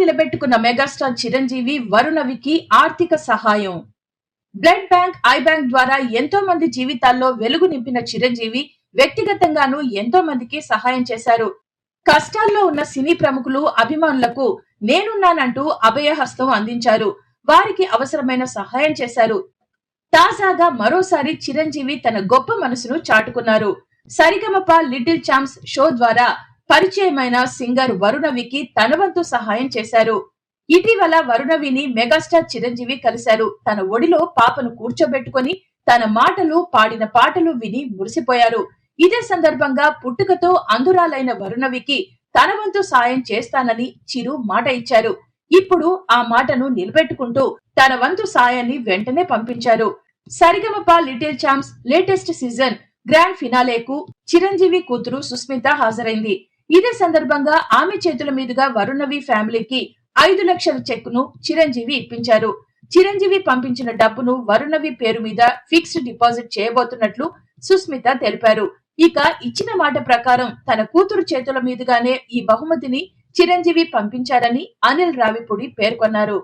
నిలబెట్టుకున్న megastar Chiranjeevi వరుణవికి ఆర్థిక సహాయం. Blood bank, I bank ద్వారా ఎంతో మంది జీవితాల్లో వెలుగు నింపిన చిరంజీవి వ్యక్తిగతంగానూ ఎంతో మందికి సహాయం చేశారు. కష్టాల్లో ఉన్న సినీ ప్రముఖులు, అభిమానులకు నేనున్నానంటూ అభయహస్తం అందించారు. వారికి అవసరమైన సహాయం చేశారు. తాజాగా మరోసారి చిరంజీవి తన గొప్ప మనసును చాటుకున్నారు. సరిగమప లిటిల్ ఛాంప్స్ షో ద్వారా పరిచయమైన సింగర్ వరుణవికి తన వంతు సహాయం చేశారు. ఇటీవల వరుణవిని మెగాస్టార్ చిరంజీవి కలిశారు. తన ఒడిలో పాపను కూర్చోబెట్టుకుని తన మాటలు, పాడిన పాటలు విని మురిసిపోయారు. ఇదే సందర్భంగా పుట్టుకతో అంధురాలైన వరుణవికి తన వంతు సాయం చేస్తానని చిరు మాట ఇచ్చారు. ఇప్పుడు ఆ మాటను నిలబెట్టుకుంటూ తన వంతు సాయాన్ని వెంటనే పంపించారు. Sa Re Ga Ma Pa little champs latest season grand ఫినాలేకు చిరంజీవి కూతురు సుస్మిత హాజరైంది. ఇదే సందర్భంగా ఆమె చేతుల మీదుగా వరుణవి ఫ్యామిలీకి 5 లక్షల చెక్కును చిరంజీవి ఇప్పించారు. చిరంజీవి పంపించిన డబ్బును వరుణవి పేరు మీద ఫిక్స్డ్ డిపాజిట్ చేయబోతున్నట్లు సుస్మిత తెలిపారు. ఇక ఇచ్చిన మాట ప్రకారం తన కూతురు చేతుల మీదుగానే ఈ బహుమతిని చిరంజీవి పంపించారని అనిల్ రావిపూడి పేర్కొన్నారు.